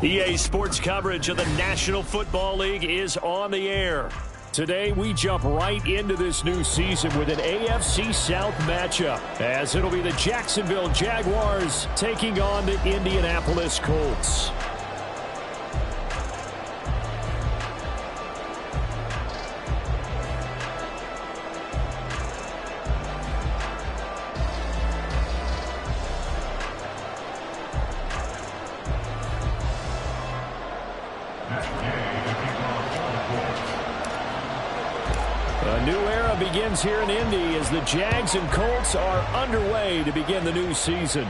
EA Sports coverage of the National Football League is on the air. Today, we jump right into this new season with an AFC South matchup, as it'll be the Jacksonville Jaguars taking on the Indianapolis Colts. A new era begins here in Indy as the Jags and Colts are underway to begin the new season.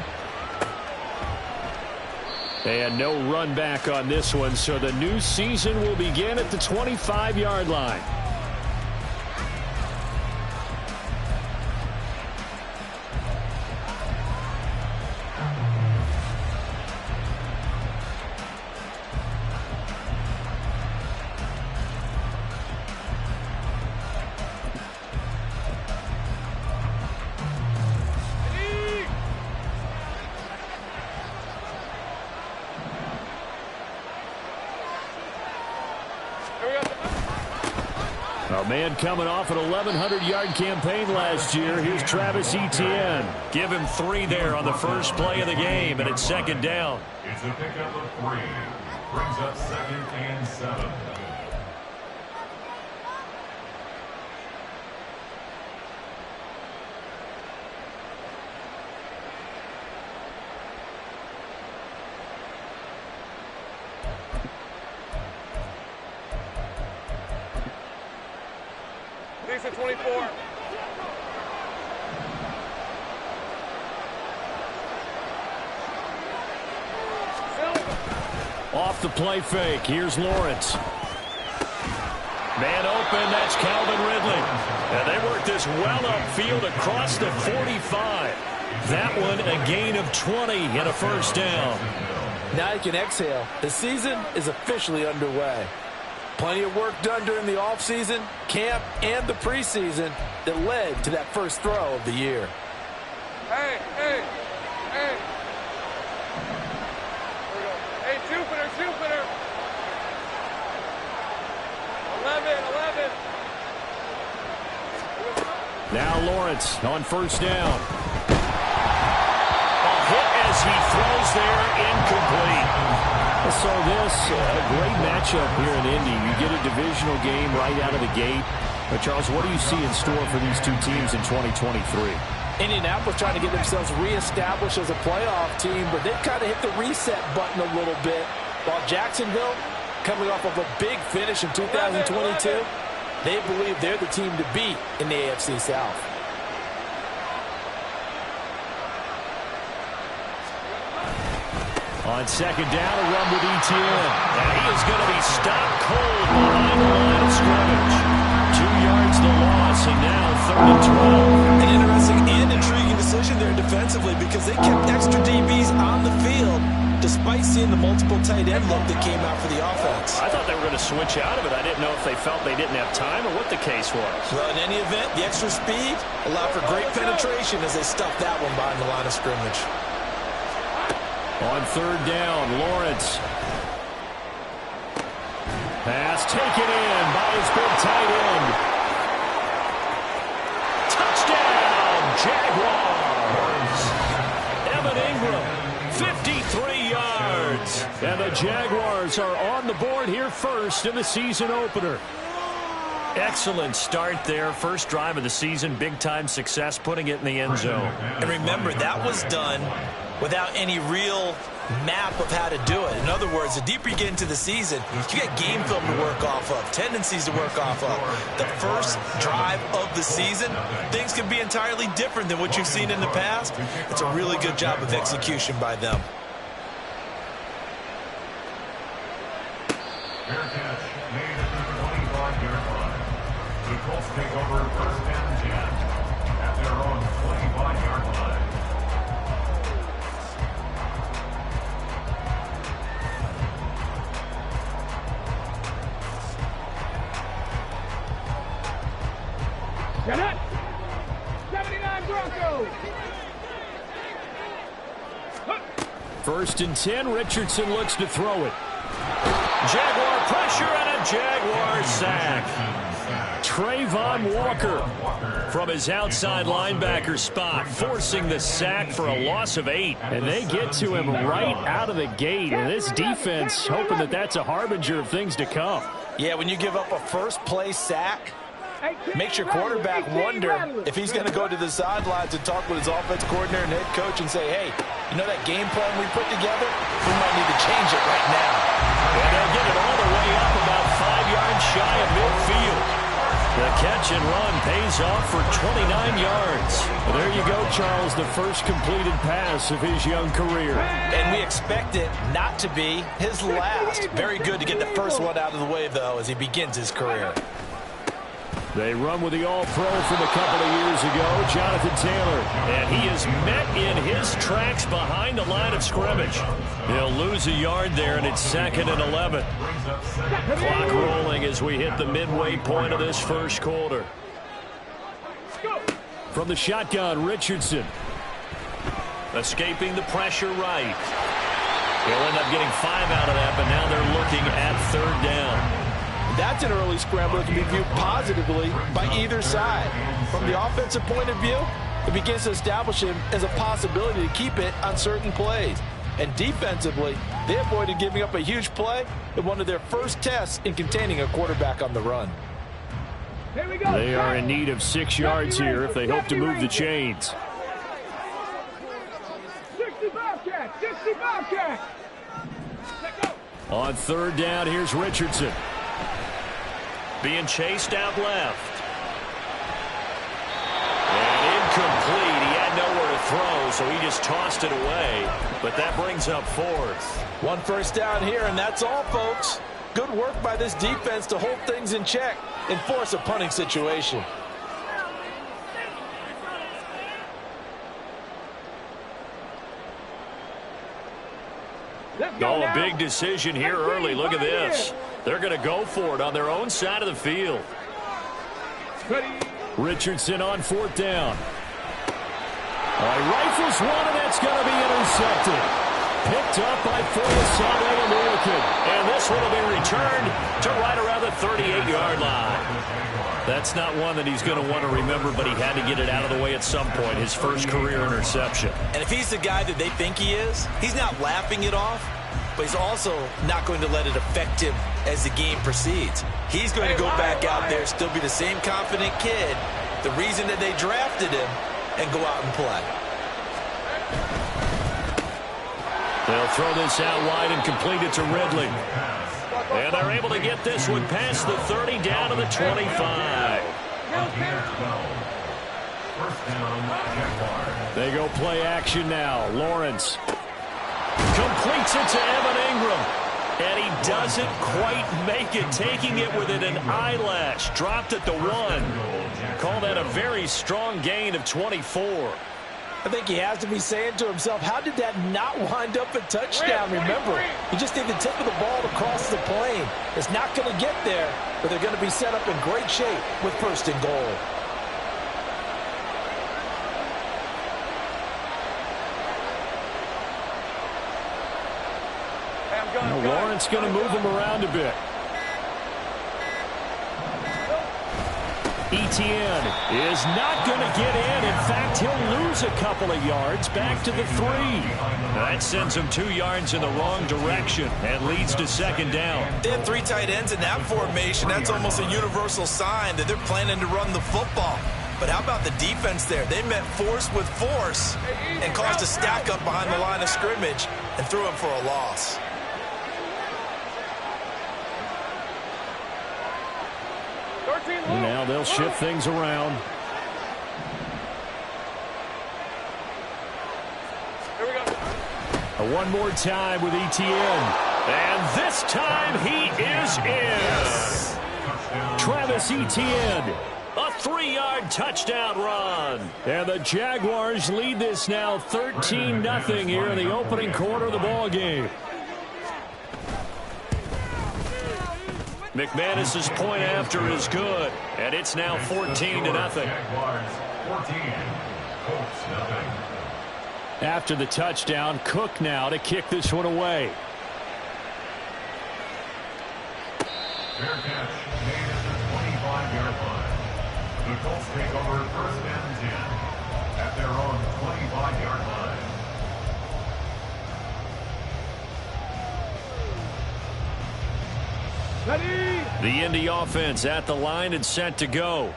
And no run back on this one, so the new season will begin at the 25-yard line. A man coming off an 1,100-yard campaign last year. Here's Travis Etienne. Give him 3 there on the first play of the game, and it's second down. It's a pickup of 3. Brings up 2nd and 7. At 24. Off the play fake. Here's Lawrence. Man open. That's Calvin Ridley. And they work this well upfield across the 45. That one a gain of 20 and a first down. Now you can exhale. The season is officially underway. Plenty of work done during the offseason, camp, and the preseason that led to that first throw of the year. Hey. Hey, Jupiter. 11. Now Lawrence on first down. A hit as he throws there, incomplete. So this, a great matchup here in Indy. You get a divisional game right out of the gate. But Charles, what do you see in store for these two teams in 2023? Indianapolis trying to get themselves reestablished as a playoff team, but they've kind of hit the reset button a little bit. While Jacksonville, coming off of a big finish in 2022, they believe they're the team to beat in the AFC South. On second down, a run with Etienne. And he is going to be stopped cold behind the line of scrimmage. 2 yards the loss, and now 3rd and 12. An interesting and intriguing decision there defensively because they kept extra DBs on the field despite seeing the multiple tight end look that came out for the offense. I thought they were going to switch out of it. I didn't know if they felt they didn't have time or what the case was. Well, in any event, the extra speed allowed for great penetration as they stuffed that one behind the line of scrimmage. On 3rd down, Lawrence. Pass taken in by his big tight end. Touchdown, Jaguars. Evan Ingram, 53 yards. And the Jaguars are on the board here first in the season opener. Excellent start there. First drive of the season, big-time success, putting it in the end zone. And remember, that was done without any real map of how to do it. In other words, the deeper you get into the season, you got game film to work off of, tendencies to work off of. The first drive of the season, things can be entirely different than what you've seen in the past. It's a really good job of execution by them. Fair catch made at the 25-yard line. The Colts take over 1st and 10 at their own 25-yard line. Get it! 79 Broncos! First and 10, Richardson looks to throw it. Jaguar pressure and a Jaguar sack. Trayvon Walker from his outside linebacker spot, forcing the sack for a loss of 8. And they get to him right out of the gate. And this defense hoping that that's a harbinger of things to come. Yeah, when you give up a first-play sack, makes your quarterback wonder if he's going to go to the sidelines and talk with his offensive coordinator and head coach and say, hey, you know that game plan we put together? We might need to change it right now. And they'll get it all the way up about 5 yards shy of midfield. The catch and run pays off for 29 yards. Well, there you go, Charles, the first completed pass of his young career. And we expect it not to be his last. Very good to get the first one out of the way, though, as he begins his career. They run with the All-Pro from a couple of years ago, Jonathan Taylor. And he is met in his tracks behind the line of scrimmage. He'll lose a yard there, and it's 2nd and 11. Clock rolling as we hit the midway point of this first quarter. From the shotgun, Richardson. Escaping the pressure right. He'll end up getting 5 out of that, but now they're looking at 3rd down. That's an early scramble that can be viewed positively by either side. From the offensive point of view, it begins to establish him as a possibility to keep it on certain plays. And defensively, they avoided giving up a huge play in one of their first tests in containing a quarterback on the run. They are in need of 6 yards here if they hope to move the chains. 65 catch. On 3rd down, here's Richardson. Being chased out left. And incomplete. He had nowhere to throw, so he just tossed it away. But that brings up 4th. 1 first down here, and that's all, folks. Good work by this defense to hold things in check and force a punting situation. Oh, a big decision here early. Look at this. They're going to go for it on their own side of the field. Richardson on 4th down. Rifles one, and that's going to be intercepted. Picked up by Foyesade. And this one will be returned to right around the 38-yard line. That's not one that he's going to want to remember, but he had to get it out of the way at some point. His first career interception. And if he's the guy that they think he is, he's not laughing it off, but he's also not going to let it affect him as the game proceeds. He's going to go back out there, still be the same confident kid, the reason that they drafted him, and go out and play. They'll throw this out wide and complete it to Ridley. And they're able to get this one past the 30 down to the 25. They go play action now. Lawrence completes it to Evan Ingram. And he doesn't quite make it, taking it within an eyelash. Dropped at the 1. Call that a very strong gain of 24. I think he has to be saying to himself, how did that not wind up a touchdown? Remember, you just need the tip of the ball to cross the plane. It's not going to get there, but they're going to be set up in great shape with 1st and goal. Lawrence going to move him around a bit. Etienne is not going to get in. In fact, he'll lose a couple of yards back to the 3. That sends him 2 yards in the wrong direction and leads to 2nd down. They have 3 tight ends in that formation. That's almost a universal sign that they're planning to run the football. But how about the defense there? They met force with force and caused a stack up behind the line of scrimmage and threw him for a loss. Now they'll shift things around. Here we go. One more time with Etienne. And this time he is in. Travis Etienne. A 3-yard touchdown run. And the Jaguars lead this now 13-0 here in the opening quarter of the ball game. McManus's point after is good, and it's now 14-0. After the touchdown, Cook now to kick this one away. Fair catch made at the 25-yard line. The Colts take over first and 10 at their own 25-yard line. The Indy offense at the line and set to go.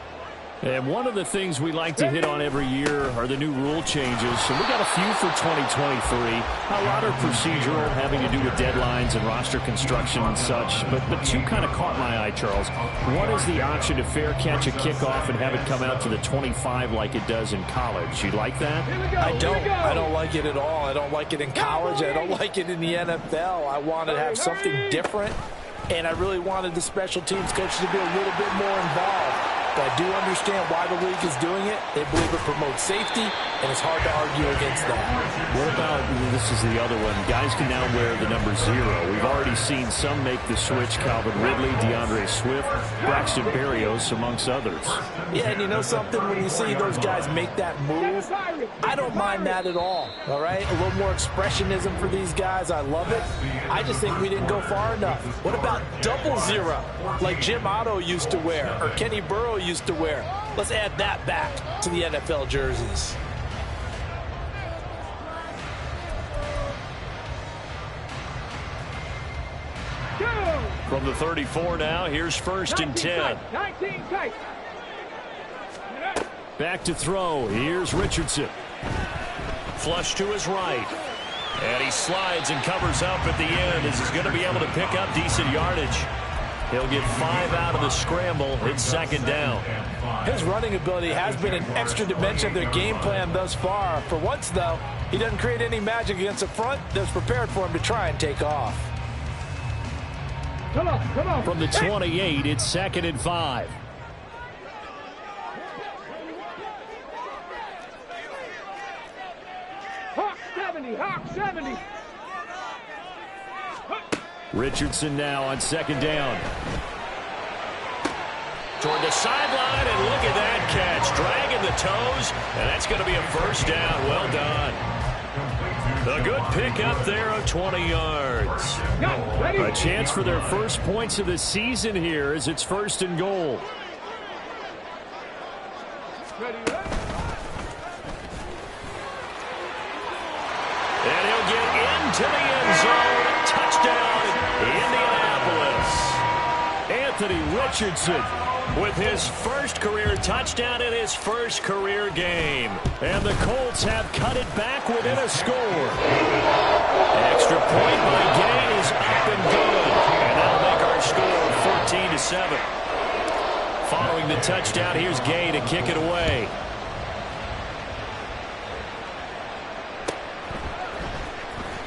And one of the things we like to hit on every year are the new rule changes. So we got a few for 2023. A lot are procedural, having to do with deadlines and roster construction and such. But two kind of caught my eye, Charles. One is the option to fair catch a kickoff and have it come out to the 25 like it does in college. You like that? I don't like it at all. I don't like it in college. I don't like it in the NFL. I want to have something different. And I really wanted the special teams coaches to be a little bit more involved. But I do understand why the league is doing it. They believe it promotes safety, and it's hard to argue against that. What about, this is the other one, guys can now wear the number 0. We've already seen some make the switch, Calvin Ridley, DeAndre Swift, Braxton Berrios, amongst others. Yeah, and you know something? When you see those guys make that move, I don't mind that at all right? A little more expressionism for these guys. I love it. I just think we didn't go far enough. What about 00, like Jim Otto used to wear, or Kenny Burrow used to wear? Let's add that back to the NFL jerseys. From the 34 now, here's first and 10. Back to throw. Here's Richardson. Flush to his right. And he slides and covers up at the end as he's going to be able to pick up decent yardage. He'll get 5 out of the scramble. It's second down. His running ability has been an extra dimension of their game plan thus far. For once, though, he doesn't create any magic against the front that's prepared for him to try and take off. Come on. From the 28, it's second and 5. Hawk 70. Richardson now on second down. Toward the sideline, and look at that catch. Dragging the toes, and that's going to be a first down. Well done. A good pick up there of 20 yards. A chance for their first points of the season here as it's first and goal. And he'll get into the end zone. Touchdown, Indianapolis. Anthony Richardson with his first career touchdown in his first career game. And the Colts have cut it back within a score. Extra point by Gay is up and good. And that'll make our score 14-7. Following the touchdown, here's Gay to kick it away.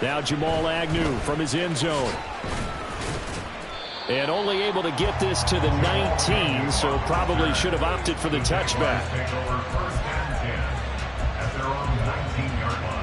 Now Jamal Agnew from his end zone. And only able to get this to the 19, so probably should have opted for the touchback. Take over first and 10 at their own 19-yard line.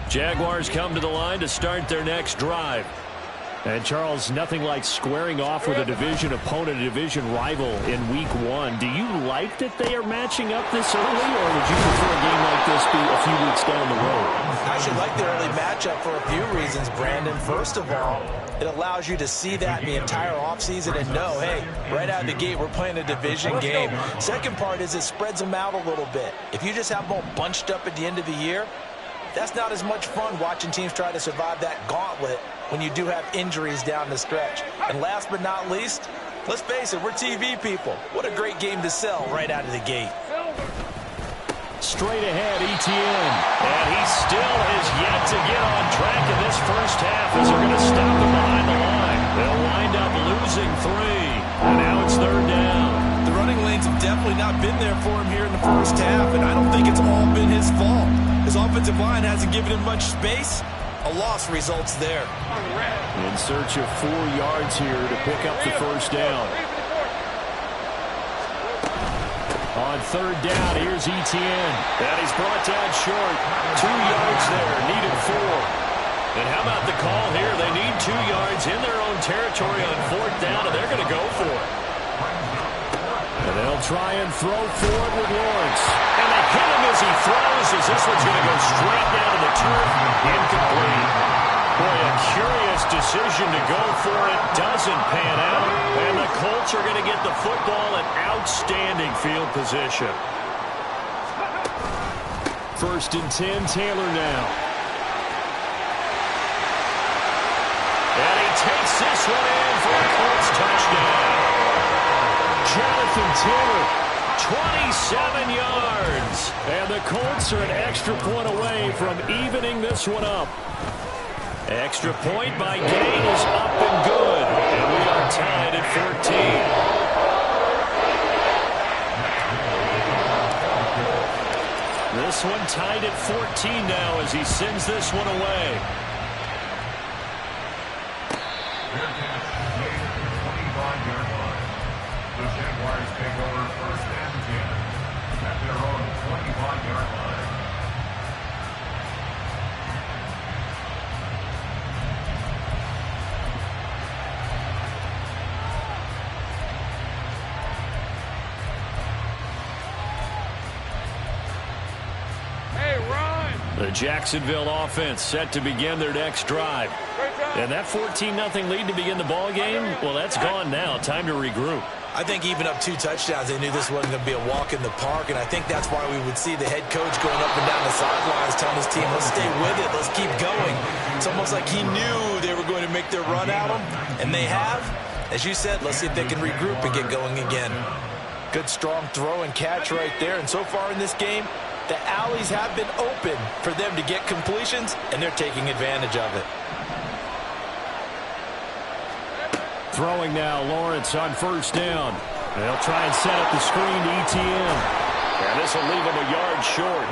Jaguars come to the line to start their next drive. And, Charles, nothing like squaring off with a division opponent, a division rival in Week 1. Do you like that they are matching up this early, or would you prefer a game like this be a few weeks down the road? I actually like the early matchup for a few reasons, Brandon. First of all, it allows you to see that in the entire offseason and know, hey, right out of the gate, we're playing a division game. Second part is it spreads them out a little bit. If you just have them all bunched up at the end of the year, that's not as much fun watching teams try to survive that gauntlet when you do have injuries down the stretch. And last but not least, let's face it, we're TV people. What a great game to sell right out of the gate. Straight ahead, Etienne. And he still has yet to get on track in this first half as they're going to stop him behind the line. They'll wind up losing 3. And now it's third down. The running lanes have definitely not been there for him here in the first half, and I don't think it's all been his fault. His offensive line hasn't given him much space. A loss results there. In search of 4 yards here to pick up the first down. On third down. Here's Etienne. And he's brought down short. 2 yards there. Needed 4. And how about the call here? They need 2 yards in their own territory on fourth down, and they're going to go for it. And they'll try and throw forward with Lawrence. And they hit him as he throws, as this one's going to go straight down to the turf. Incomplete. Boy, a curious decision to go for it. Doesn't pan out. And the Colts are going to get the football in outstanding field position. 1st and 10, Taylor now. And he takes this one in for a Colts touchdown. Jonathan Taylor, 27 yards. And the Colts are an extra point away from evening this one up. Extra point by Gain is up and good. And we are tied at 14. This one tied at 14 now as he sends this one away. The Jaguars take over 1st and 10 at their own 25-yard line. Hey, run! The Jacksonville offense set to begin their next drive. And that 14-0 lead to begin the ball game, well, that's gone now. Time to regroup. I think even up 2 touchdowns, they knew this wasn't going to be a walk in the park, and I think that's why we would see the head coach going up and down the sidelines telling his team, let's stay with it, let's keep going. It's almost like he knew they were going to make their run at him, and they have. As you said, let's see if they can regroup and get going again. Good, strong throw and catch right there, and so far in this game, the alleys have been open for them to get completions, and they're taking advantage of it. Throwing now, Lawrence on 1st down. They'll try and set up the screen to Etienne. And this will leave him a yard short.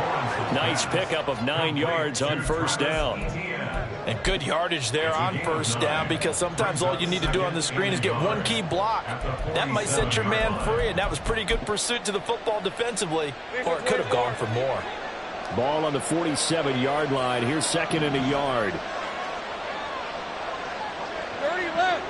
Nice pickup of 9 yards on 1st down. And good yardage there on 1st down, because sometimes all you need to do on the screen is get one key block. That might set your man free, and that was pretty good pursuit to the football defensively, or it could have gone for more. Ball on the 47-yard line. Here's 2nd and a yard. 30 left.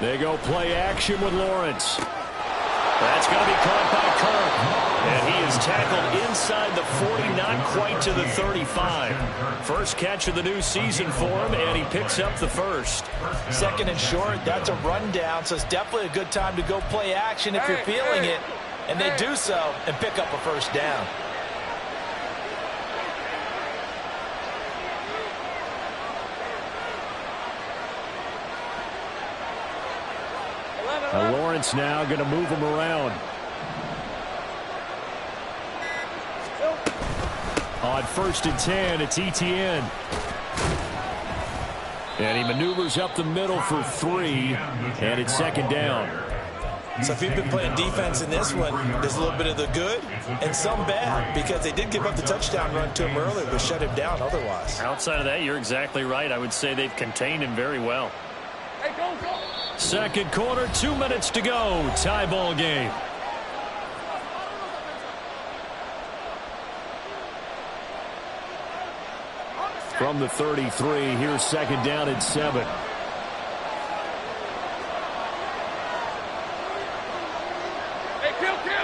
They go play action with Lawrence. That's going to be caught by Kirk. And he is tackled inside the 40, not quite to the 35. First catch of the new season for him, and he picks up the 1st. 2nd and short, that's a rundown, so it's definitely a good time to go play action if you're feeling it. And they do so and pick up a 1st down. Lawrence now going to move him around. On 1st and 10, it's Etienne. And he maneuvers up the middle for 3, and it's 2nd down. So if you've been playing defense in this one, there's a little bit of the good and some bad, because they did give up the touchdown run to him earlier, but shut him down otherwise. Outside of that, you're exactly right. I would say they've contained him very well. Hey, go, go. 2nd quarter, 2 minutes to go. Tie ball game. From the 33, here's 2nd down and 7. Hey, kill. Here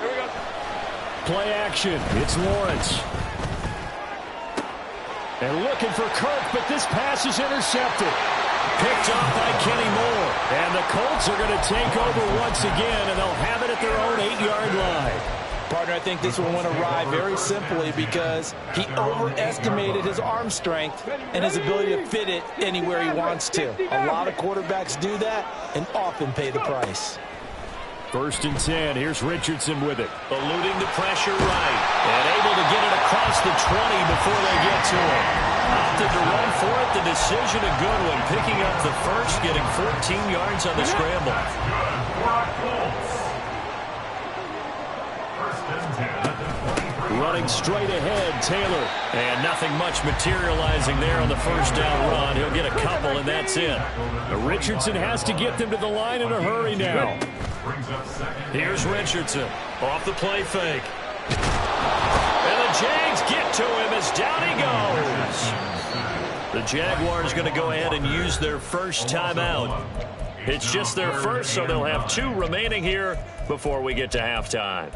we go. Play action. It's Lawrence. And looking for Kirk, but this pass is intercepted. Picked off by Kenny Moore. And the Colts are going to take over once again, and they'll have it at their own 8-yard line. Partner, I think this one went awry very simply because he overestimated his arm strength and his ability to fit it anywhere he wants to. A lot of quarterbacks do that and often pay the price. 1st and 10. Here's Richardson with it. Eluding the pressure right. And able to get it across the 20 before they get to him. Opted to run for it. The decision a good one. Picking up the 1st, getting 14 yards on the scramble. running straight ahead, Taylor. And nothing much materializing there on the first down run. He'll get a couple, and that's it. Richardson has to get them to the line in a hurry now. Here's Richardson off the play fake. And the Jags get to him as down he goes. The Jaguars going to go ahead and use their first timeout. It's just their first, so they'll have 2 remaining here before we get to halftime.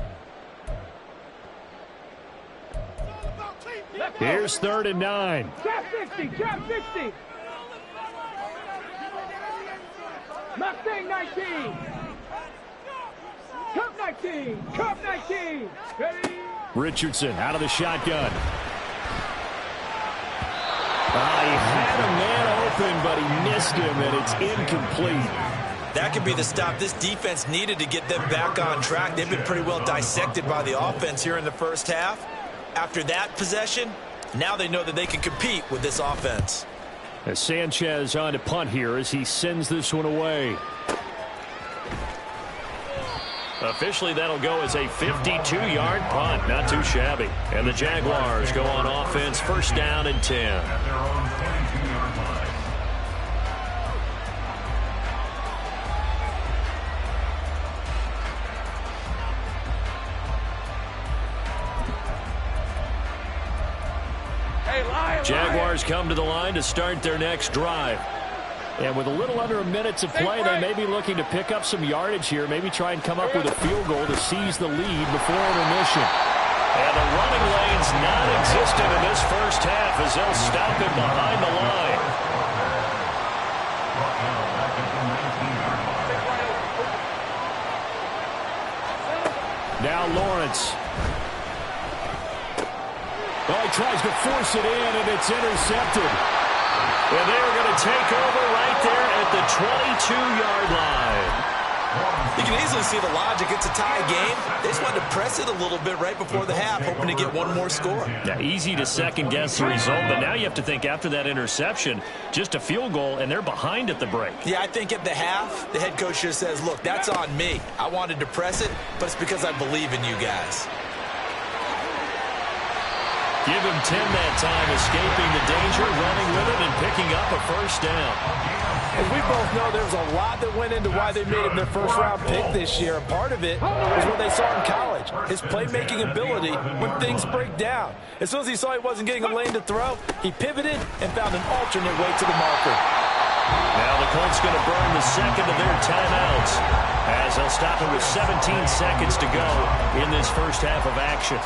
Here's 3rd and 9. Trap 60, trap 60. Mustang 19. Cup 19, Cup 19. Ready? Richardson out of the shotgun. He had a man open, but he missed him, and it's incomplete. That could be the stop this defense needed to get them back on track. They've been pretty well dissected by the offense here in the first half. After that possession, now they know that they can compete with this offense. As Sanchez on to punt here as he sends this one away. Officially, that'll go as a 52-yard punt. Not too shabby. And the Jaguars go on offense, first down and 10. At their own 22-yard line. Hey, lie, Jaguars come to the line to start their next drive. And with a little under a minute to play, they may be looking to pick up some yardage here, maybe try and come up with a field goal to seize the lead before intermission. And the running lane's non-existent in this first half as they'll stop him behind the line. Now Lawrence. Oh, he tries to force it in, and it's intercepted. And they're going to take over right there at the 22-yard line. You can easily see the logic. It's a tie game. They just wanted to press it a little bit right before the half, hoping to get one more score. Yeah, easy to second-guess the result, but now you have to think after that interception, just a field goal, and they're behind at the break. Yeah, I think at the half, the head coach just says, look, that's on me. I wanted to press it, but it's because I believe in you guys. Give him 10 that time, escaping the danger, running with it, and picking up a first down. As we both know, there's a lot that went into why they made him their first-round pick this year. And part of it was what they saw in college, his playmaking ability when things break down. As soon as he saw he wasn't getting a lane to throw, he pivoted and found an alternate way to the marker. Now the Colts going to burn the second of their timeouts as they'll stop it with 17 seconds to go in this first half of action.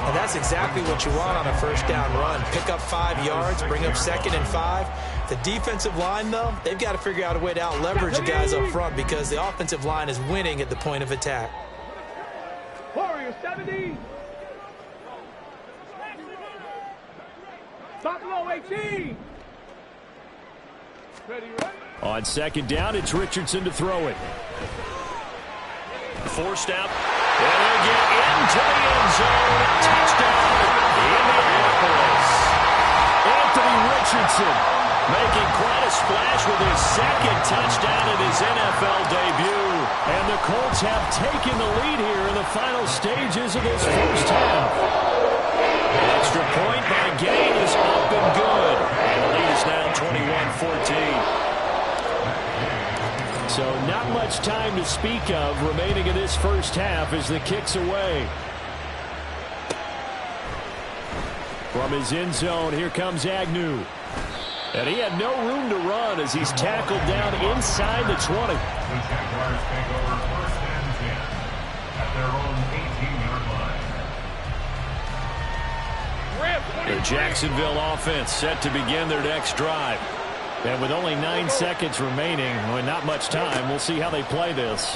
And that's exactly what you want on a first down run. Pick up 5 yards, bring up 2nd and 5. The defensive line, though, they've got to figure out a way to out-leverage the guys up front because the offensive line is winning at the point of attack. Warrior 70. Buffalo 18. Ready, right? On second down, it's Richardson to throw it. Forced out. And they'll get into the end zone. Touchdown, Indianapolis. Anthony Richardson making quite a splash with his second touchdown in his NFL debut. And the Colts have taken the lead here in the final stages of this first half. An extra point by Gain is up and good. And the lead is now 21-14. So not much time to speak of remaining in this first half as the kick's away. From his end zone, here comes Agnew. And he had no room to run as he's tackled down inside the 20. The Jaguars take over first and 10 at their own 18-yard line. The Jacksonville offense set to begin their next drive. And with only 9 seconds remaining, with not much time, we'll see how they play this.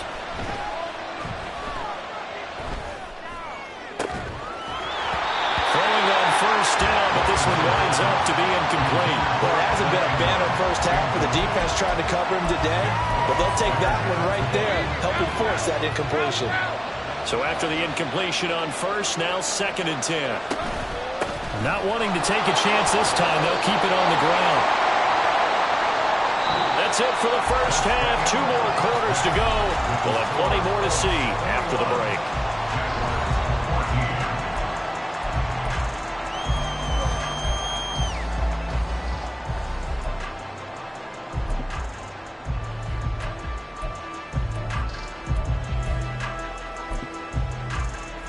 Throwing on first down, but this one winds up to be incomplete. Well, it hasn't been a banner first half for the defense trying to cover him today, but they'll take that one right there, helping force that incompletion. So after the incompletion on first, now 2nd and 10. Not wanting to take a chance this time, they'll keep it on the ground. That's it for the first half. 2 more quarters to go. We'll have plenty more to see after the break.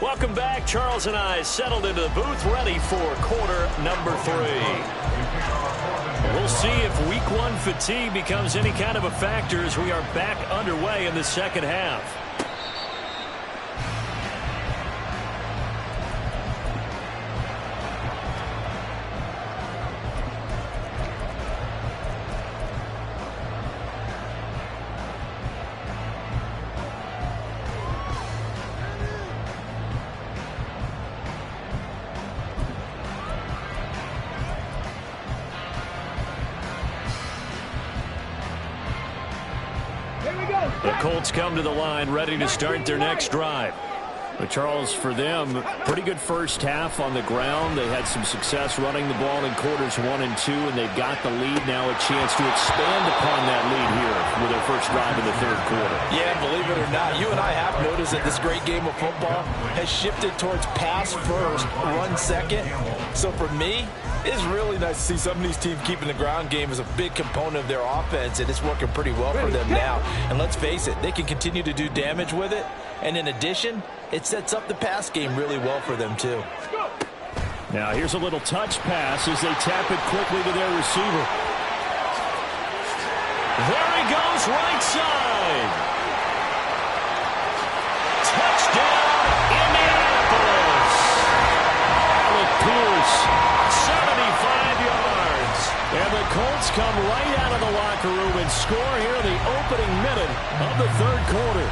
Welcome back. Charles and I settled into the booth, ready for quarter number 3. We'll see if week 1 fatigue becomes any kind of a factor as we are back underway in the second half. The Colts come to the line ready to start their next drive. But Charles, for them, pretty good first half on the ground. They had some success running the ball in quarters 1 and 2, and they've got the lead now, a chance to expand upon that lead here with their first drive in the third quarter. Yeah, believe it or not, you and I have noticed that this great game of football has shifted towards pass first, run second. So for me, it's really nice to see some of these teams keeping the ground game as a big component of their offense, and it's working pretty well for them now. And let's face it, they can continue to do damage with it. And in addition, it sets up the pass game really well for them, too. Now, here's a little touch pass as they tap it quickly to their receiver. There he goes, right side. Touchdown, Indianapolis. Alec Pierce, 75 yards. And the Colts come right out of the locker room and score here in the opening minute of the third quarter.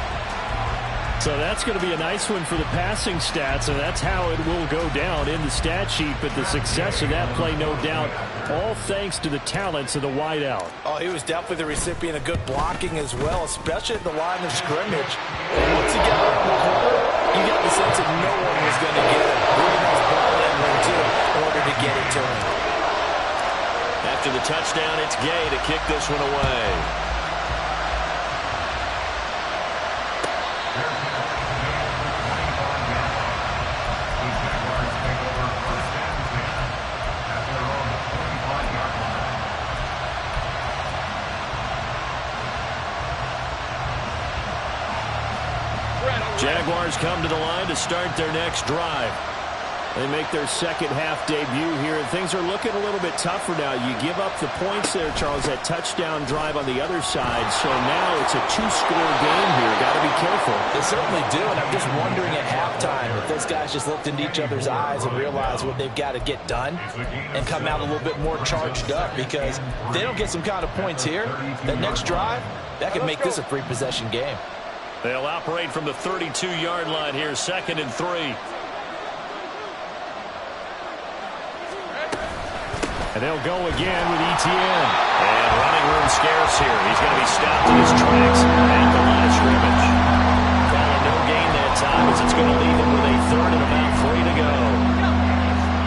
So that's going to be a nice one for the passing stats, and that's how it will go down in the stat sheet. But the success of that play, no doubt, all thanks to the talents of the wideout. Oh, he was definitely the recipient of good blocking as well, especially at the line of scrimmage. And once he got around the corner, you got the sense that no one was going to get it. Really nice ball handling, too, in order to get it to him. After the touchdown, it's Gay to kick this one away. Jaguars come to the line to start their next drive. They make their second half debut here, and things are looking a little bit tougher now. You give up the points there, Charles, that touchdown drive on the other side. So now it's a 2-score game here. Got to be careful. They certainly do, and I'm just wondering at halftime if those guys just looked into each other's eyes and realized what they've got to get done and come out a little bit more charged up, because if they don't get some kind of points here, that next drive, that could make this a 3-possession game. They'll operate from the 32-yard line here, 2nd and 3. And they'll go again with Etienne. And running room scarce here. He's going to be stopped in his tracks at the line of scrimmage. Calling no gain that time as it's going to leave him with a 3rd and about 3 to go.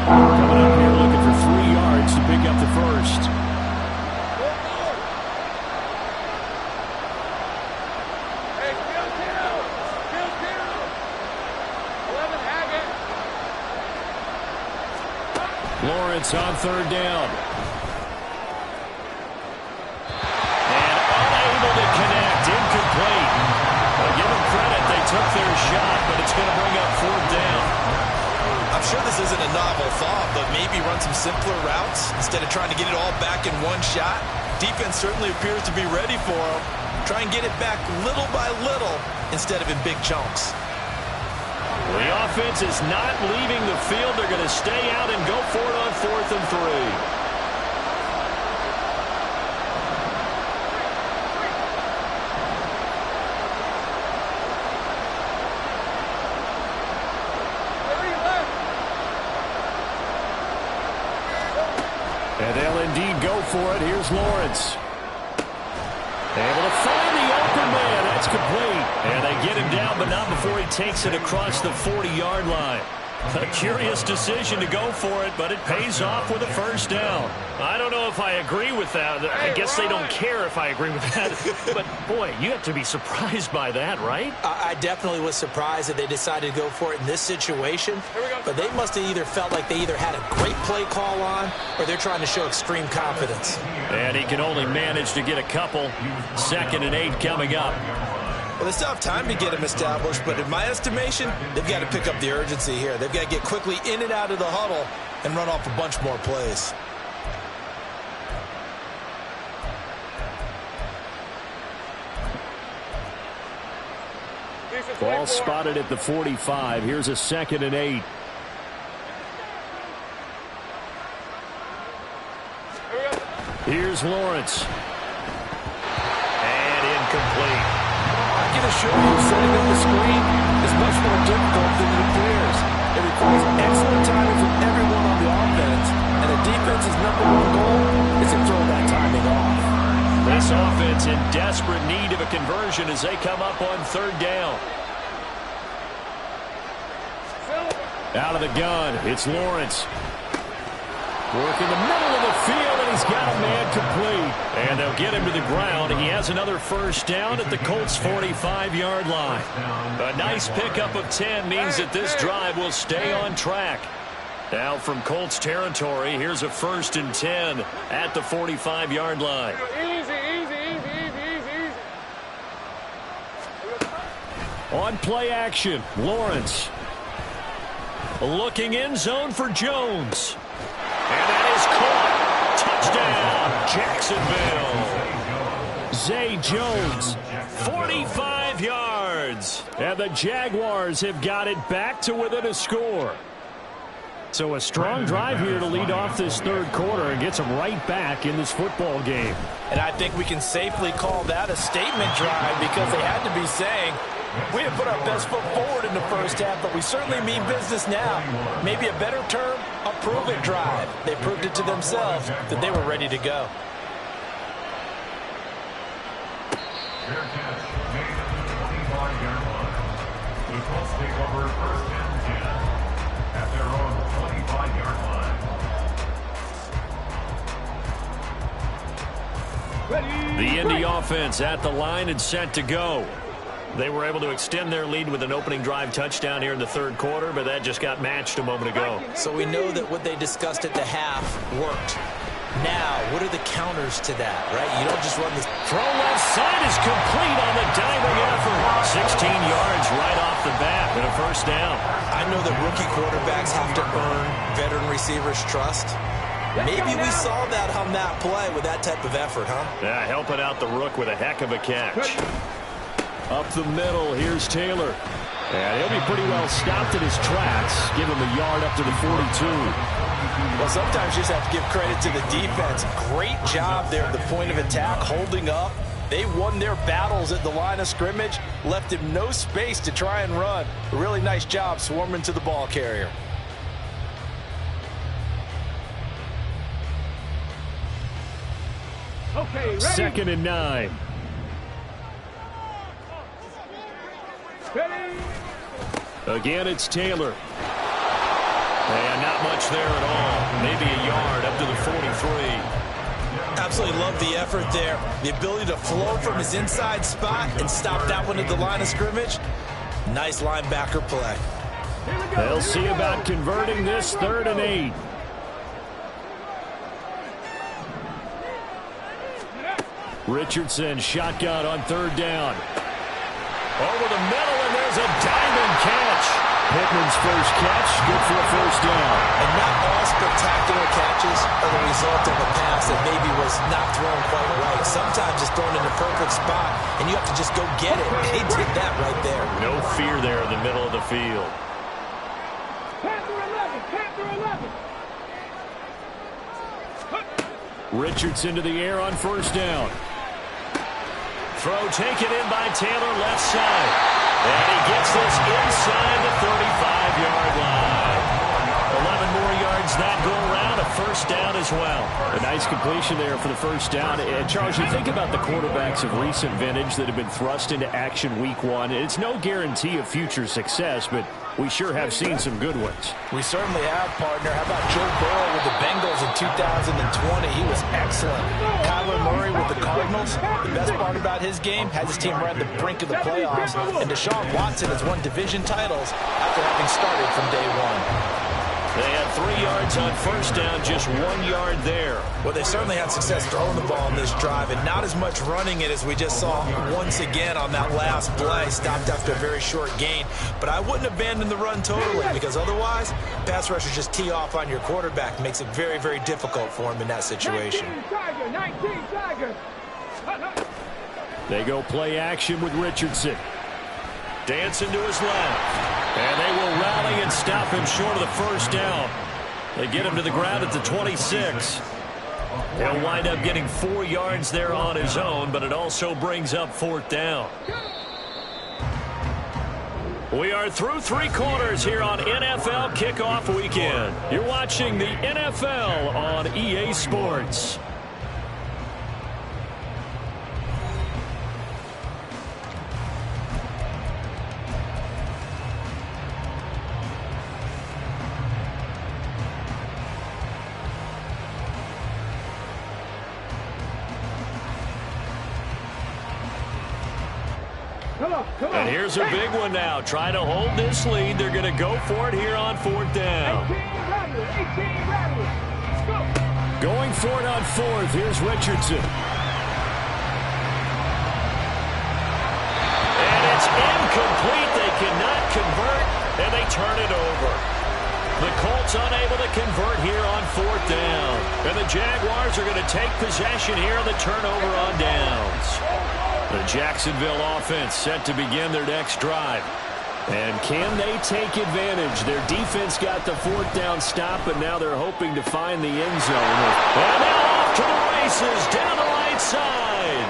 Coming up here looking for 3 yards to pick up the first. Lawrence on 3rd down. And unable to connect. Incomplete. Well, give them credit. They took their shot, but it's going to bring up 4th down. I'm sure this isn't a novel thought, but maybe run some simpler routes instead of trying to get it all back in one shot. Defense certainly appears to be ready for them. Try and get it back little by little instead of in big chunks. The offense is not leaving the field. They're going to stay out and go for it on 4th and 3. And they'll indeed go for it. Here's Lawrence. Able to find the open man. That's complete. And they get him down, but not before he takes it across the 40-yard line. A curious decision to go for it, but it pays off with a 1st down. I don't know if I agree with that. I guess they don't care if I agree with that. But, boy, you have to be surprised by that, right? I definitely was surprised that they decided to go for it in this situation. But they must have either felt like they either had a great play call on or they're trying to show extreme confidence. And he can only manage to get a couple. 2nd and 8 coming up. Well, they still have time to get him established, but in my estimation, they've got to pick up the urgency here. They've got to get quickly in and out of the huddle and run off a bunch more plays. Ball spotted at the 45. Here's a 2nd and 8. Here's Lawrence. And incomplete. I can assure you, setting up the screen is much more difficult than it appears. It requires excellent timing from everyone on the offense, and the defense's #1 goal is to throw that timing off. This offense in desperate need of a conversion as they come up on 3rd down. Out of the gun, it's Lawrence. Working the middle of the field, and he's got a man complete. And they'll get him to the ground. He has another 1st down at the Colts' 45-yard line. A nice pickup of 10 means that this drive will stay on track. Now from Colts territory, here's a 1st and 10 at the 45-yard line. Easy. On play action, Lawrence. Looking in zone for Jones. And that is caught. Touchdown, Jacksonville. Zay Jones, 45 yards. And the Jaguars have got it back to within a score. So a strong drive here to lead off this 3rd quarter and gets them right back in this football game. And I think we can safely call that a statement drive because they had to be saying, we have put our best foot forward in the 1st half, but we certainly mean business now. Maybe a better term, a prove-it drive. They proved it to themselves that they were ready to go. Fair catch made at the 25-yard line. The Colts take over 1st and 10 at their own 25-yard line. The Indy offense at the line and set to go. They were able to extend their lead with an opening drive touchdown here in the 3rd quarter, but that just got matched a moment ago. So we know that what they discussed at the half worked. Now, what are the counters to that, right? You don't just run this. Throw left side is complete on the diving effort. 16 yards right off the bat and a 1st down. I know that rookie quarterbacks have to earn veteran receivers' trust. Maybe we saw that on that play with that type of effort, huh? Yeah, helping out the rook with a heck of a catch. Up the middle, here's Taylor. And he'll be pretty well stopped in his tracks. Give him a yard up to the 42. Well, sometimes you just have to give credit to the defense. Great job there at the point of attack, holding up. They won their battles at the line of scrimmage, left him no space to try and run. A really nice job swarming to the ball carrier. Okay, ready? 2nd and 9. Ready? Again, it's Taylor. And not much there at all. Maybe a yard up to the 43. Absolutely love the effort there. The ability to flow from his inside spot and stop that one at the line of scrimmage. Nice linebacker play. They'll see about converting this 3rd and 8. Richardson shotgun on 3rd down. Over the middle, and there's a diamond catch. Pittman's first catch, good for a 1st down. And not all spectacular catches are the result of a pass that maybe was not thrown quite right. Sometimes it's thrown in the perfect spot, and you have to just go get it. And he did that right there. No fear there in the middle of the field. Panther 11, Richardson to the air on 1st down. Throw taken in by Taylor, left side. And he gets this inside the 35-yard line. 11 more yards that go around, a 1st down as well. A nice completion there for the 1st down. And Charles, you think about the quarterbacks of recent vintage that have been thrust into action week 1. It's no guarantee of future success, but we sure have seen some good ones. We certainly have, partner. How about Joe Burrow with the Bengals in 2020? He was excellent. Kyler Murray with the Cardinals. The best part about his game, has his team right at the brink of the playoffs. And Deshaun Watson has won division titles after having started from day 1. They had 3 yards on first down, just 1 yard there. Well, they certainly had success throwing the ball on this drive, and not as much running it as we just saw once again on that last play. Stopped after a very short gain. But I wouldn't abandon the run totally, because otherwise, pass rushers just tee off on your quarterback. Makes it very, very difficult for him in that situation. 19 Tiger. They go play action with Richardson. Dancing to his left. And they will rally and stop him short of the first down. They get him to the ground at the 26. He'll wind up getting 4 yards there on his own, but it also brings up 4th down. We are through 3 quarters here on NFL Kickoff Weekend. You're watching the NFL on EA Sports. And here's a big one now. Trying to hold this lead. They're going to go for it here on 4th down. 18 rattle. Go. Going for it on 4th. Here's Richardson. And it's incomplete. They cannot convert, and they turn it over. The Colts unable to convert here on 4th down. And the Jaguars are going to take possession here on the turnover on downs. The Jacksonville offense set to begin their next drive. And can they take advantage? Their defense got the 4th down stop, and now they're hoping to find the end zone. And now off to the races down the right side.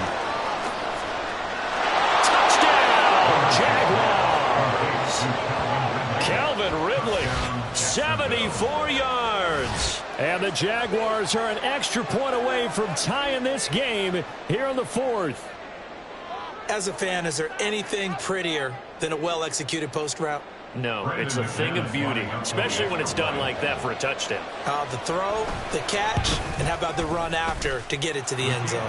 Touchdown, Jaguars. Calvin Ridley, 74 yards. And the Jaguars are an extra point away from tying this game here on the 4th. As a fan, is there anything prettier than a well-executed post route? No, it's a thing of beauty, especially when it's done like that for a touchdown. The throw, the catch, and how about the run after to get it to the end zone?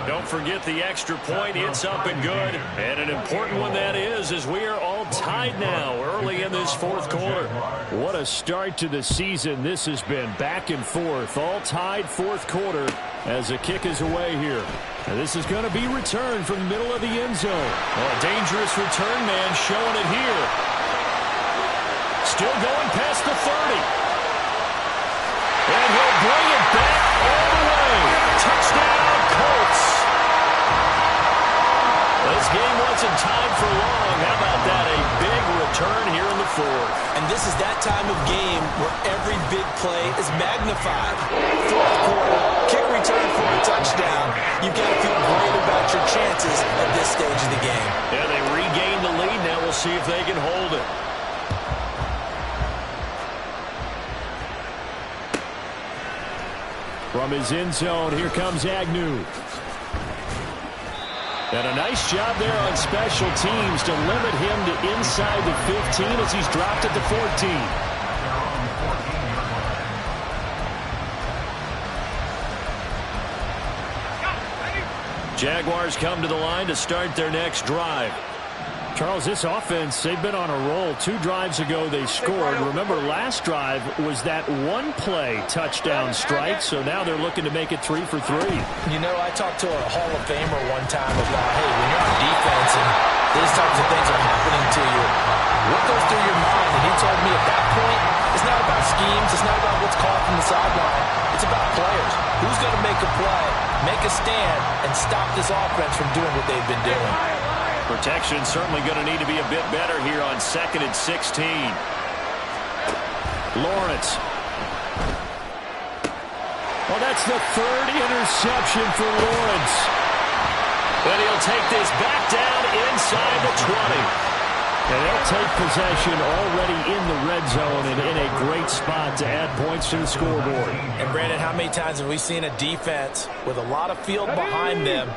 Don't forget the extra point. It's up and good. And an important one that is, as we are all tied now early in this 4th quarter. What a start to the season this has been. Back and forth, all tied 4th quarter as the kick is away here. And this is going to be returned from the middle of the end zone. Well, a dangerous return man showing it here. Still going past the 30. And he'll bring it back all the way. Touchdown, Colts. This game wasn't tied for long. How about that? A big return here in the 4th. And this is that time of game where every big play is magnified. 4th quarter, kick return for a touchdown. You've got to feel great about your chances at this stage of the game. Yeah, they regained the lead. Now we'll see if they can hold it. From his end zone, here comes Agnew. And a nice job there on special teams to limit him to inside the 15 as he's dropped at the 14. Jaguars come to the line to start their next drive. Charles, this offense, they've been on a roll. 2 drives ago they scored. Remember, last drive was that one-play touchdown strike, so now they're looking to make it 3 for 3. You know, I talked to a Hall of Famer one time about, hey, when you're on defense and these types of things are happening to you, what goes through your mind? And he told me at that point, it's not about schemes, it's not about what's called from the sideline. It's about players. Who's going to make a play, make a stand, and stop this offense from doing what they've been doing? Protection certainly going to need to be a bit better here on 2nd and 16. Lawrence. Well, that's the 3rd interception for Lawrence. And he'll take this back down inside the 20. And they'll take possession already in the red zone and in a great spot to add points to the scoreboard. And, Brandon, how many times have we seen a defense with a lot of field behind them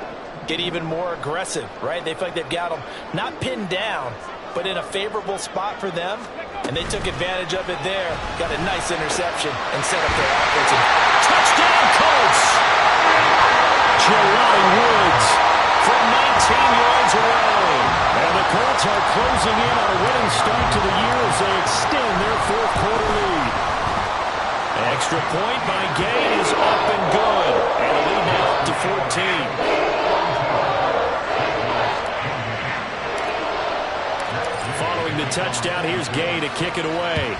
get even more aggressive, right? They feel like they've got them not pinned down, but in a favorable spot for them, and they took advantage of it there. Got a nice interception and set up their offense. Touchdown, Colts! Jelani Woods from 19 yards away. And the Colts are closing in on a winning start to the year as they extend their 4th quarter lead. Extra point by Gay is up and good. And the lead now up to 14. Following the touchdown, here's Gay to kick it away.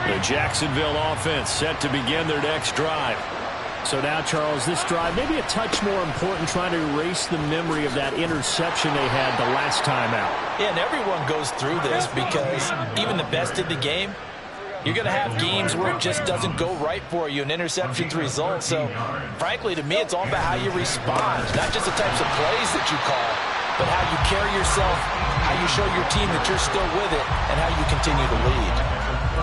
The Jacksonville offense set to begin their next drive. So now, Charles, this drive maybe a touch more important, trying to erase the memory of that interception they had the last time out. Yeah, and everyone goes through this because even the best in the game, you're going to have games where it just doesn't go right for you, and interceptions result. So, frankly, to me, it's all about how you respond, not just the types of plays that you call, but how you carry yourself, how you show your team that you're still with it, and how you continue to lead.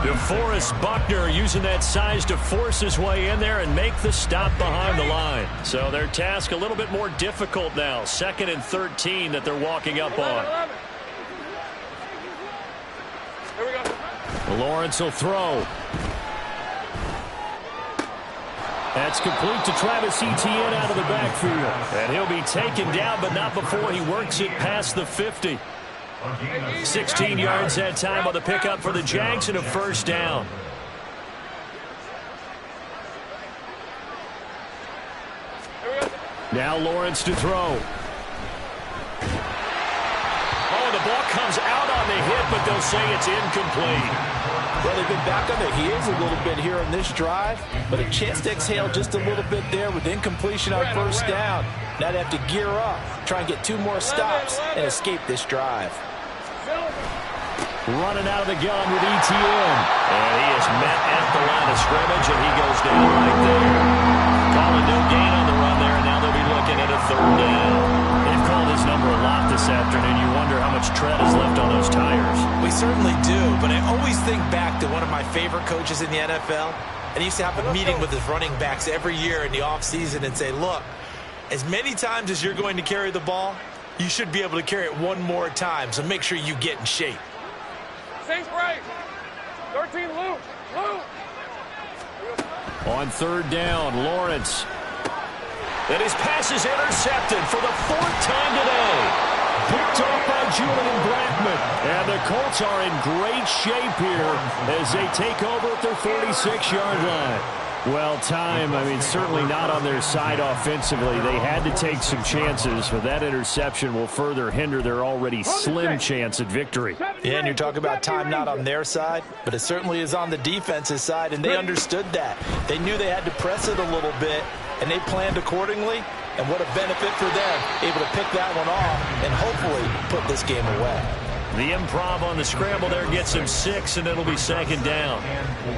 DeForest Buckner using that size to force his way in there and make the stop behind the line. So their task a little bit more difficult now. 2nd and 13 that they're walking up on. Here we go. Lawrence will throw. That's complete to Travis Etienne out of the backfield. And he'll be taken down, but not before he works it past the 50. 16 yards that time on the pickup for the Jags and a first down. Now Lawrence to throw. Oh, the ball comes out on the hit, but they'll say it's incomplete. Well, they've been back on their heels a little bit here on this drive, but a chance to exhale just a little bit there with incompletion on first down. Now they have to gear up, try and get 2 more stops, and escape this drive. Running out of the gun with Etienne. And he is met at the line of scrimmage, and he goes down right there. Calling no gain on the run there, and now they'll be looking at a 3rd down. They've called his number a lot this afternoon. You wonder how much tread is left on those tires. We certainly do, but I always think back to one of my favorite coaches in the NFL, and he used to have a meeting with his running backs every year in the offseason and say, look, as many times as you're going to carry the ball, you should be able to carry it 1 more time, so make sure you get in shape. Safe break. 13 loop. On 3rd down, Lawrence. And his pass is intercepted for the 4th time today. Picked off by Julian Blackmon. And the Colts are in great shape here as they take over at their 46-yard line. Well, certainly not on their side offensively. They had to take some chances, but that interception will further hinder their already slim chance at victory. Yeah, and you're talking about time not on their side, but it certainly is on the defense's side, and they understood that. They knew they had to press it a little bit, and they planned accordingly, and what a benefit for them, able to pick that one off and hopefully put this game away. The improv on the scramble there gets him 6, and it'll be 2nd down.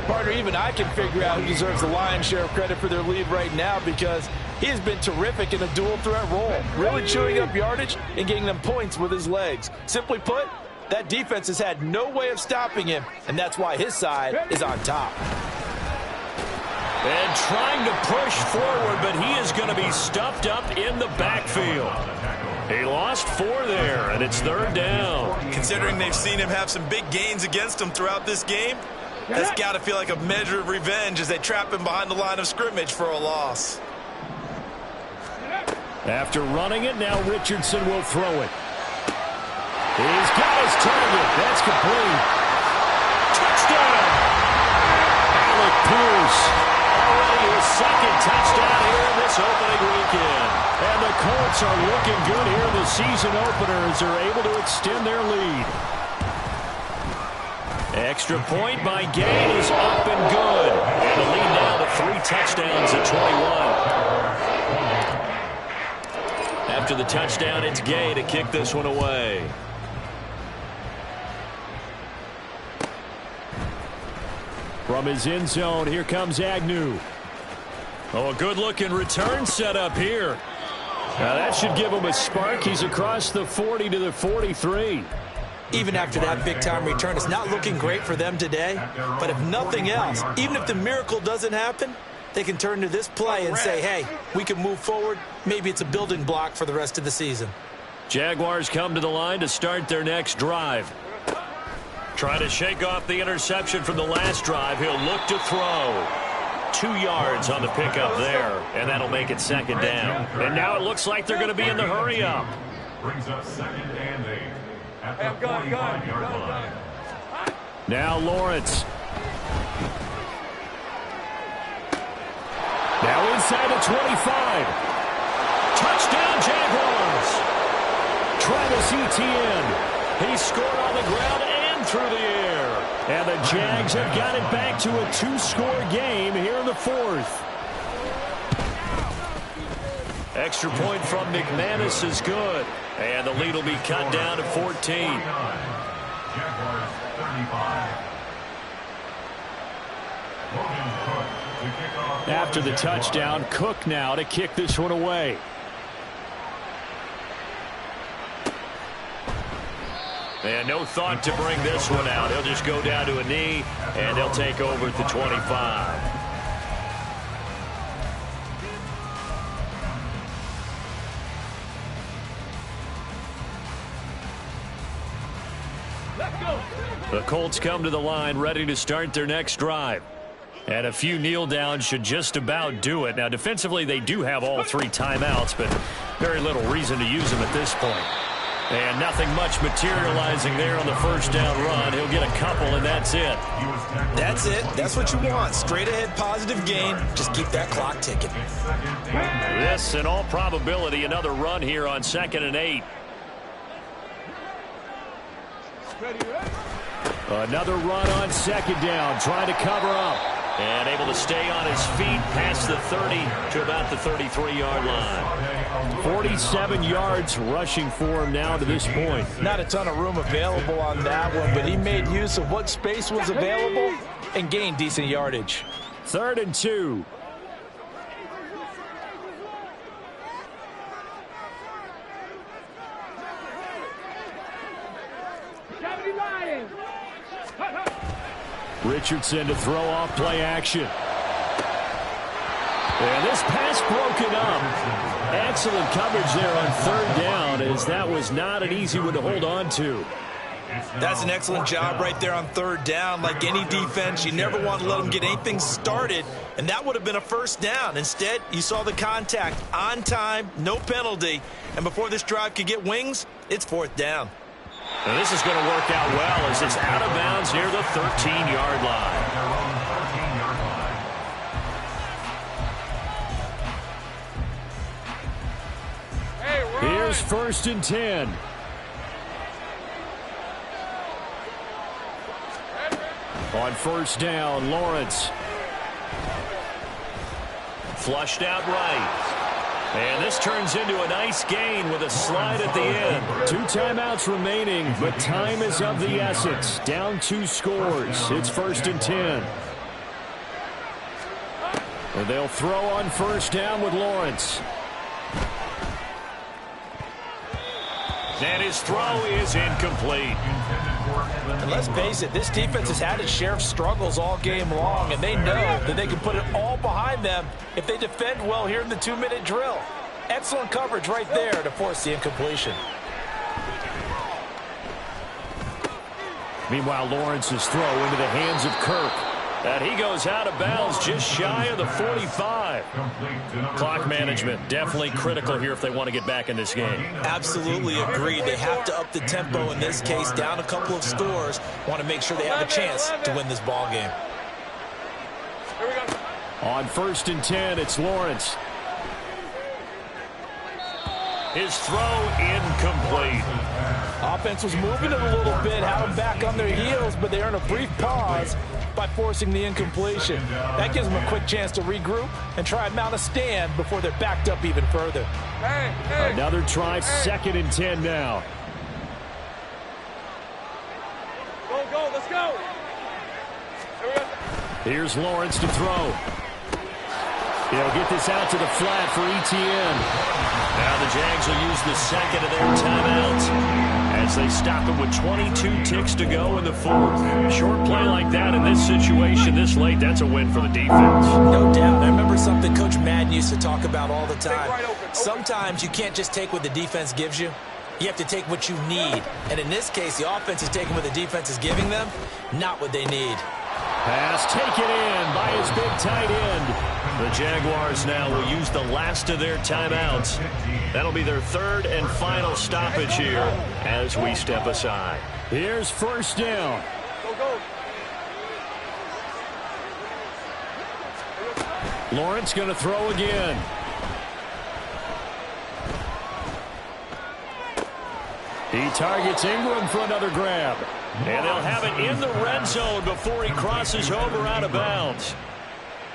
Partner, even I can figure out who deserves the lion's share of credit for their lead right now, because he has been terrific in a dual threat role, really chewing up yardage and getting them points with his legs. Simply put, that defense has had no way of stopping him, and that's why his side is on top. And trying to push forward, but he is going to be stuffed up in the backfield. He lost 4 there, and it's 3rd down. Considering they've seen him have some big gains against him throughout this game, that's got to feel like a measure of revenge as they trap him behind the line of scrimmage for a loss. After running it, now Richardson will throw it. He's got his target. That's complete. Touchdown! Alec Pierce. Already his 2nd touchdown here in this opening weekend. And the Colts are looking good here in the season opener as they're able to extend their lead. Extra point by Gay is up and good. And the lead now to 3 touchdowns at 21. After the touchdown, it's Gay to kick this one away. From his end zone, here comes Agnew. Oh, a good-looking return set up here. Now that should give him a spark. He's across the 40 to the 43. Even after that big-time return, it's not looking great for them today. But if nothing else, even if the miracle doesn't happen, they can turn to this play and say, hey, we can move forward. Maybe it's a building block for the rest of the season. Jaguars come to the line to start their next drive. Trying to shake off the interception from the last drive. He'll look to throw. 2 yards on the pickup there, and that'll make it second down. And now it looks like they're going to be in the hurry up. Brings up 2nd and 8 at the 45-yard line. Now Lawrence. Now inside the 25. Touchdown Jaguars. Travis Etienne. He scored on the ground and through the air. And the Jags have got it back to a 2-score game here in the 4th. Extra point from McManus is good. And the lead will be cut down to 14. Jaguars 35. After the touchdown, Cook now to kick this one away. And no thought to bring this one out. He'll just go down to a knee, and they'll take over at the 25. The Colts come to the line ready to start their next drive. And a few kneel downs should just about do it. Now, defensively, they do have all 3 timeouts, but very little reason to use them at this point. And nothing much materializing there on the first down run. He'll get a couple, and that's it. That's it. That's what you want. Straight ahead, positive gain. Just keep that clock ticking. This, in all probability, another run here on 2nd and 8. Another run on 2nd down, trying to cover up. And able to stay on his feet past the 30 to about the 33-yard line. 47 yards rushing for him now to this point. Not a ton of room available on that one, but he made use of what space was available and gained decent yardage. 3rd and 2. Richardson to throw off play action. And this pass broken up. Excellent coverage there on 3rd down, as that was not an easy one to hold on to. That's an excellent job right there on 3rd down. Like any defense, you never want to let them get anything started, and that would have been a first down. Instead, you saw the contact on time, no penalty, and before this drive could get wings, it's 4th down. And this is going to work out well as it's out of bounds near the 13-yard line. Here's 1st and 10. On 1st down, Lawrence. Flushed out right. And this turns into a nice gain with a slide at the end. 2 timeouts remaining, but time is of the essence. Down 2 scores. It's 1st and 10. And they'll throw on 1st down with Lawrence. And his throw is incomplete. And let's face it, this defense has had its share of struggles all game long, and they know that they can put it all behind them if they defend well here in the 2-minute drill. Excellent coverage right there to force the incompletion. Meanwhile, Lawrence's throw into the hands of Kirk. And he goes out of bounds just shy of the 45. Clock management definitely critical here if they want to get back in this game. Absolutely agree. They have to up the tempo in this case, down a couple of scores. Want to make sure they have a chance to win this ball game. Here we go. On 1st and 10, it's Lawrence. His throw incomplete. Offense was moving it a little bit, had them back on their heels, but they earned a brief pause by forcing the incompletion. That gives them a quick chance to regroup and try and mount a stand before they're backed up even further. Another try, 2nd and 10 now. Go, let's go. Here we go. Here's Lawrence to throw. He'll get this out to the flat for Etienne. Now the Jags will use the 2nd of their timeouts as they stop it with 22 ticks to go in the 4th. Short play like that in this situation this late, that's a win for the defense. No doubt. I remember something Coach Madden used to talk about all the time. Sometimes you can't just take what the defense gives you. You have to take what you need. And in this case, the offense is taking what the defense is giving them, not what they need. Pass taken in by his big tight end. The Jaguars now will use the last of their timeouts. That'll be their third and final stoppage here as we step aside. Here's first down. Go. Lawrence going to throw again. He targets Ingram for another grab. And they'll have it in the red zone before he crosses over out of bounds.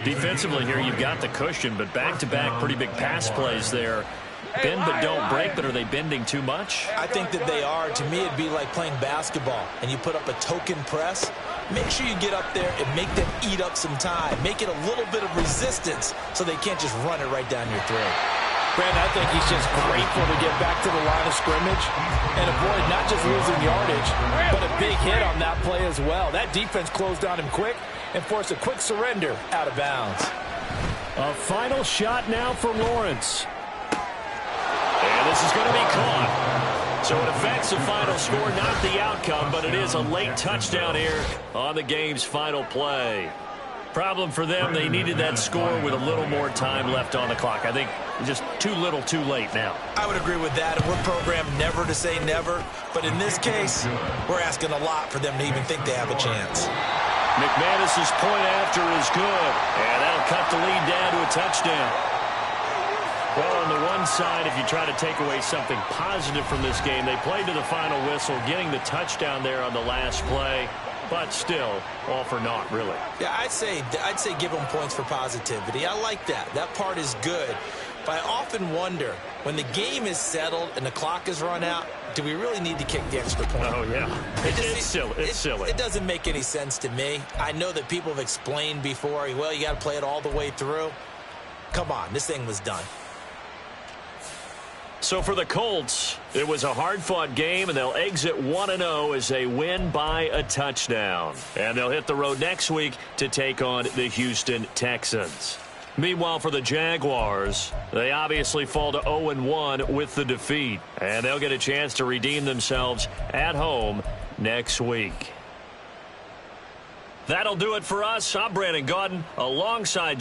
Defensively here, you've got the cushion, but back-to-back pretty big pass plays there. Bend but don't break, but are they bending too much? I think that they are. To me, it'd be like playing basketball, and you put up a token press. Make sure you get up there and make them eat up some time. Make it a little bit of resistance so they can't just run it right down your throat. Brandon, I think he's just grateful to get back to the line of scrimmage and avoid not just losing yardage, but a big hit on that play as well. That defense closed on him quick and forced a quick surrender out of bounds. A final shot now for Lawrence. And this is going to be caught. So it affects the final score, not the outcome, but it is a late touchdown here on the game's final play. Problem for them, they needed that score with a little more time left on the clock. I think just too little, too late now. I would agree with that. We're programmed never to say never. But in this case, we're asking a lot for them to even think they have a chance. McManus's point after is good. And that'll cut the lead down to a touchdown. Well, on the one side, if you try to take away something positive from this game, they played to the final whistle, getting the touchdown there on the last play. But still, all for naught, really. Yeah, I'd say give them points for positivity. I like that. That part is good. But I often wonder, when the game is settled and the clock is run out, do we really need to kick the extra point? Oh, yeah. It's silly. It's silly. It doesn't make any sense to me. I know that people have explained before, well, you got to play it all the way through. Come on, this thing was done. So for the Colts, it was a hard-fought game, and they'll exit 1-0 as they win by a touchdown. And they'll hit the road next week to take on the Houston Texans. Meanwhile, for the Jaguars, they obviously fall to 0-1 with the defeat. And they'll get a chance to redeem themselves at home next week. That'll do it for us. I'm Brandon Gaudin alongside